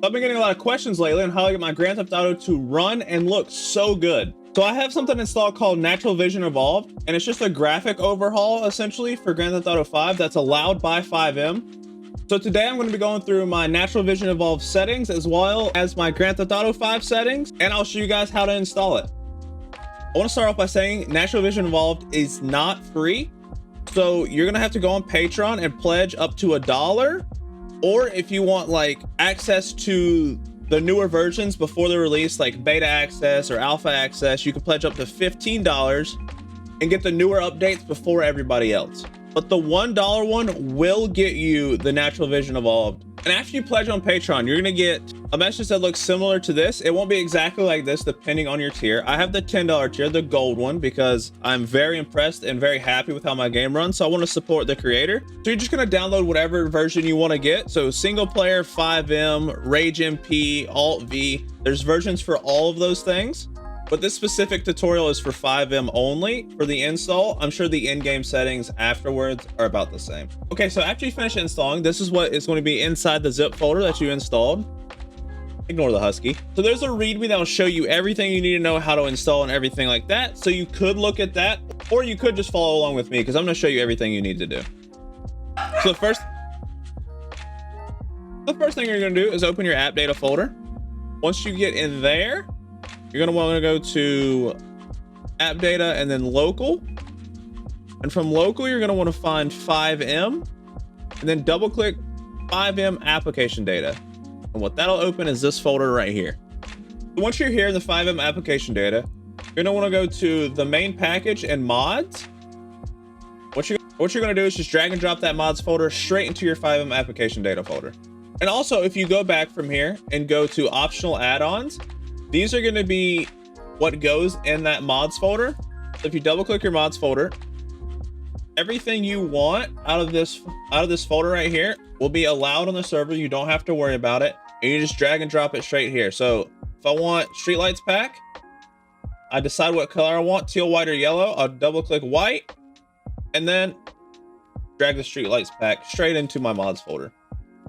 I've been getting a lot of questions lately on how I get my Grand Theft Auto to run and look so good. So I have something installed called Natural Vision Evolved, and it's just a graphic overhaul essentially for Grand Theft Auto 5 that's allowed by Fivem. So today I'm going to be going through my Natural Vision Evolved settings as well as my Grand Theft Auto 5 settings, and I'll show you guys how to install it. I want to start off by saying Natural Vision Evolved is not free. So you're going to have to go on Patreon and pledge up to $1. Or if you want like access to the newer versions before they're released, like beta access or alpha access, you can pledge up to $15 and get the newer updates before everybody else. But the $1 one will get you the Natural Vision Evolved. And after you pledge on Patreon, you're gonna get a message that looks similar to this. It won't be exactly like this depending on your tier. I have the $10 tier, the gold one, because I'm very impressed and very happy with how my game runs. So I want to support the creator. So you're just gonna download whatever version you want to get. So single player, 5M, Rage MP, Alt V. There's versions for all of those things. But this specific tutorial is for 5M only for the install. I'm sure the in-game settings afterwards are about the same. Okay, so after you finish installing, this is what is going to be inside the zip folder that you installed. Ignore the husky. So there's a readme that will show you everything you need to know how to install and everything like that. So you could look at that, or you could just follow along with me because I'm going to show you everything you need to do. So the first thing you're going to do is open your app data folder. Once you get in there, you're going to want to go to app data and then local. And from local, you're going to want to find 5M and then double click 5M application data. And what that'll open is this folder right here. So once you're here in the 5M application data, you're going to want to go to the main package and mods. What you're going to do is just drag and drop that mods folder straight into your 5M application data folder. And also, if you go back from here and go to optional add-ons, these are going to be what goes in that mods folder. So if you double click your mods folder, everything you want out of this folder right here will be allowed on the server. You don't have to worry about it. And you just drag and drop it straight here. So if I want streetlights pack, I decide what color I want, teal, white, or yellow. I'll double click white and then drag the streetlights pack straight into my mods folder.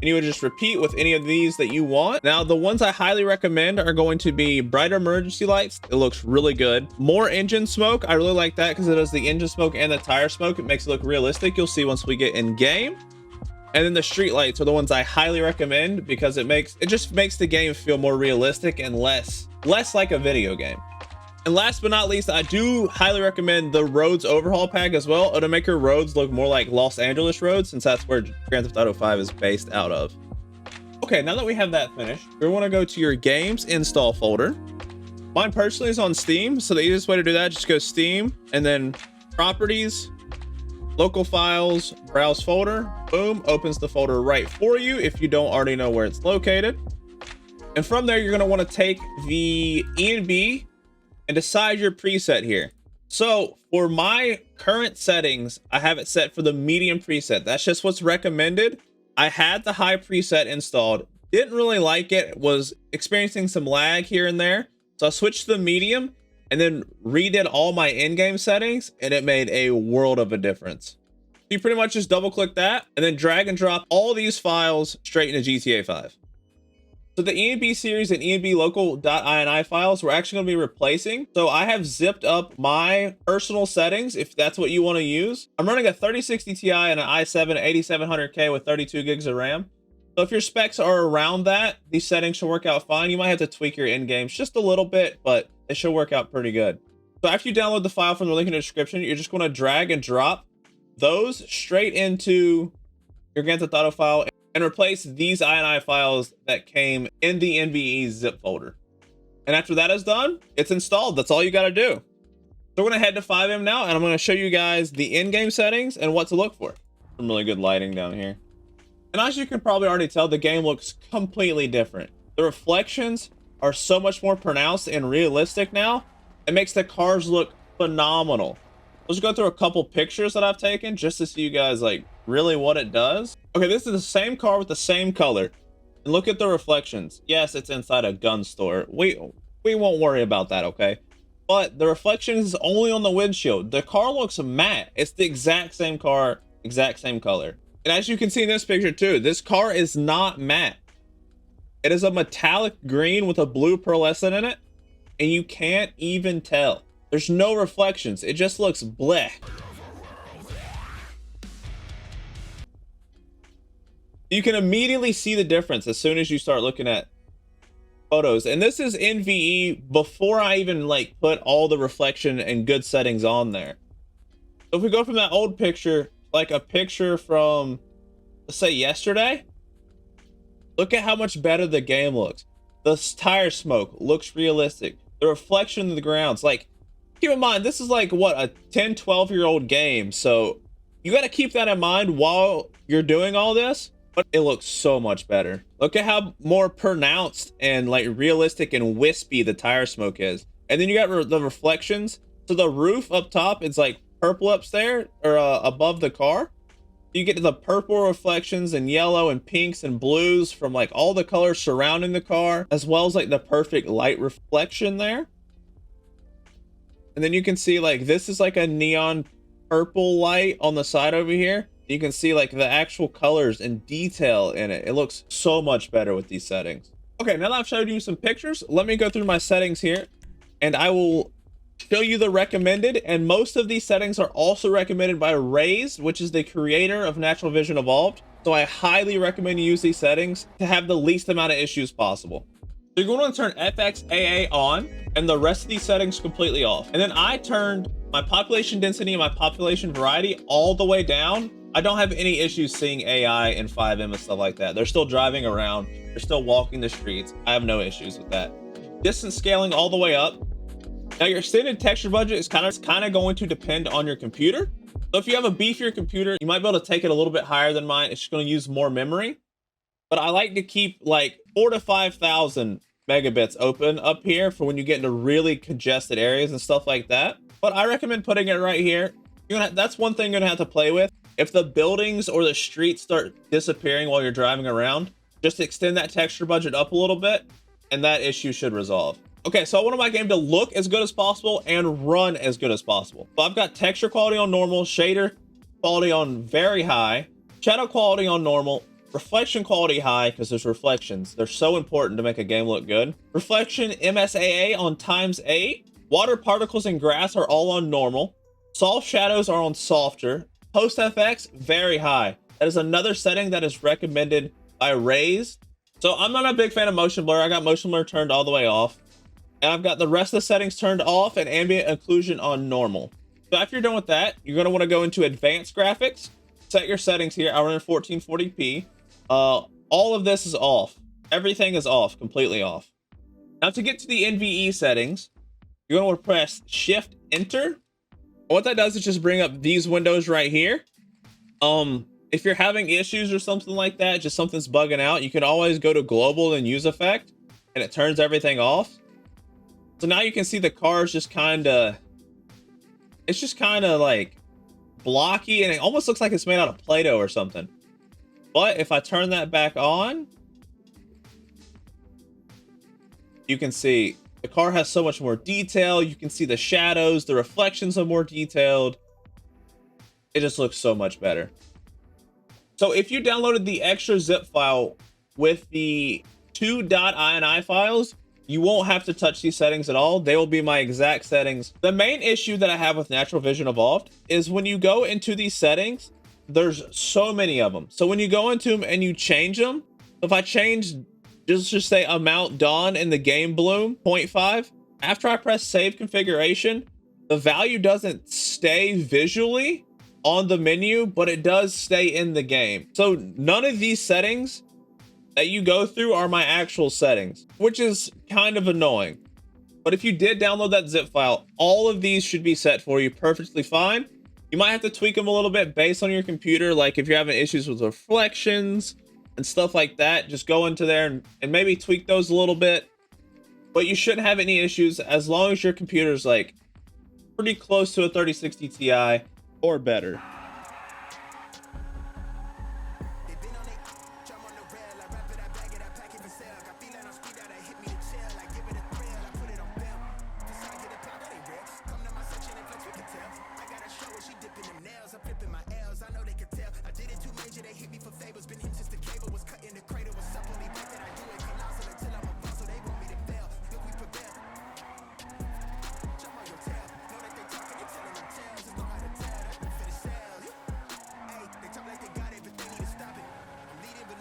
And you would just repeat with any of these that you want. Now, the ones I highly recommend are going to be brighter emergency lights. It looks really good. More engine smoke. I really like that because it does the engine smoke and the tire smoke. It makes it look realistic. You'll see once we get in game. And then the street lights are the ones I highly recommend because it just makes the game feel more realistic and less like a video game. And last but not least, I do highly recommend the roads overhaul pack as well. It'll make your roads look more like Los Angeles roads, since that's where Grand Theft Auto 5 is based out of. Okay, now that we have that finished, we want to go to your games install folder. Mine personally is on Steam, so the easiest way to do that, just go Steam and then properties, local files, browse folder. Boom, opens the folder right for you if you don't already know where it's located. And from there, you're going to want to take the ENB and decide your preset here. So for my current settings, I have it set for the medium preset. That's just what's recommended. I had the high preset installed, didn't really like it, was experiencing some lag here and there. So I switched to the medium and then redid all my in-game settings, and it made a world of a difference. You pretty much just double click that and then drag and drop all these files straight into GTA 5. So the ENB series and ENB local.ini files we're actually going to be replacing. So I have zipped up my personal settings if that's what you want to use. I'm running a 3060 Ti and an i7 8700K with 32 gigs of RAM. So if your specs are around that, these settings should work out fine. You might have to tweak your in-games just a little bit, but it should work out pretty good. So after you download the file from the link in the description, you're just going to drag and drop those straight into your Grand Theft Auto file and replace these INI files that came in the NVE zip folder. And after that is done, it's installed. That's all you got to do. So we're going to head to 5M now, and I'm going to show you guys the in-game settings and what to look for. Some really good lighting down here. And as you can probably already tell, the game looks completely different. The reflections are so much more pronounced and realistic now. It makes the cars look phenomenal. Let's go through a couple pictures that I've taken just to see you guys like really what it does. Okay, this is the same car with the same color. And look at the reflections. Yes, it's inside a gun store. We won't worry about that, okay? But the reflection is only on the windshield. The car looks matte. It's the exact same car, exact same color. And as you can see in this picture too, this car is not matte. It is a metallic green with a blue pearlescent in it, and you can't even tell. There's no reflections. It just looks bleh. You can immediately see the difference as soon as you start looking at photos. And this is NVE before I even like put all the reflection and good settings on there. So if we go from that old picture, like a picture from, let's say, yesterday, look at how much better the game looks. The tire smoke looks realistic. The reflection of the grounds, like, keep in mind, this is like, what, a 10, 12-year-old game. So you got to keep that in mind while you're doing all this. But it looks so much better. Look at how more pronounced and like realistic and wispy the tire smoke is. And then you got the reflections. So the roof up top is like purple up there, or above the car. You get the purple reflections and yellow and pinks and blues from like all the colors surrounding the car, as well as like the perfect light reflection there. And then you can see like this is like a neon purple light on the side over here. You can see like the actual colors and detail in it. It looks so much better with these settings. Okay, now that I've showed you some pictures, let me go through my settings here, and I will show you the recommended. And most of these settings are also recommended by Raised, which is the creator of Natural Vision Evolved. So I highly recommend you use these settings to have the least amount of issues possible. So you're going to turn FXAA on and the rest of these settings completely off. And then I turned my population density and my population variety all the way down. I don't have any issues seeing AI in Fivem and stuff like that. They're still driving around. They're still walking the streets. I have no issues with that. Distance scaling all the way up. Now your extended texture budget is kind of going to depend on your computer. So if you have a beefier computer, you might be able to take it a little bit higher than mine. It's just going to use more memory. But I like to keep like 4,000 to 5,000 megabits open up here for when you get into really congested areas and stuff like that. But I recommend putting it right here. That's one thing you're gonna have to play with. If the buildings or the streets start disappearing while you're driving around, just extend that texture budget up a little bit and that issue should resolve. Okay, so I want my game to look as good as possible and run as good as possible. So I've got texture quality on normal, shader quality on very high, shadow quality on normal, reflection quality high, because there's reflections. They're so important to make a game look good. Reflection MSAA on ×8. Water particles and grass are all on normal. Soft shadows are on softer. Post FX, very high. That is another setting that is recommended by Raised. So I'm not a big fan of motion blur. I got motion blur turned all the way off. And I've got the rest of the settings turned off and ambient occlusion on normal. So after you're done with that, you're going to want to go into advanced graphics. Set your settings here. I run in 1440p. All of this is off. Everything is off, completely off. Now to get to the NVE settings, you're going to press Shift Enter. What that does is just bring up these windows right here. If you're having issues or something like that, just something's bugging out, you can always go to global and use effect and it turns everything off. So now you can see the car is just kind of, it's just kind of like blocky and it almost looks like it's made out of Play-Doh or something. But if I turn that back on, you can see the car has so much more detail. You can see the shadows, the reflections are more detailed. It just looks so much better. So if you downloaded the extra zip file with the 2.ini files, you won't have to touch these settings at all. They will be my exact settings. The main issue that I have with Natural Vision Evolved is when you go into these settings, there's so many of them. So when you go into them and you change them, if I change just say amount dawn in the game bloom 0.5, after I press save configuration, the value doesn't stay visually on the menu, but it does stay in the game. So none of these settings that you go through are my actual settings, which is kind of annoying. But if you did download that zip file, all of these should be set for you perfectly fine. You might have to tweak them a little bit based on your computer. Like if you're having issues with reflections and stuff like that, just go into there and maybe tweak those a little bit. But you shouldn't have any issues as long as your computer's like pretty close to a 3060 Ti or better.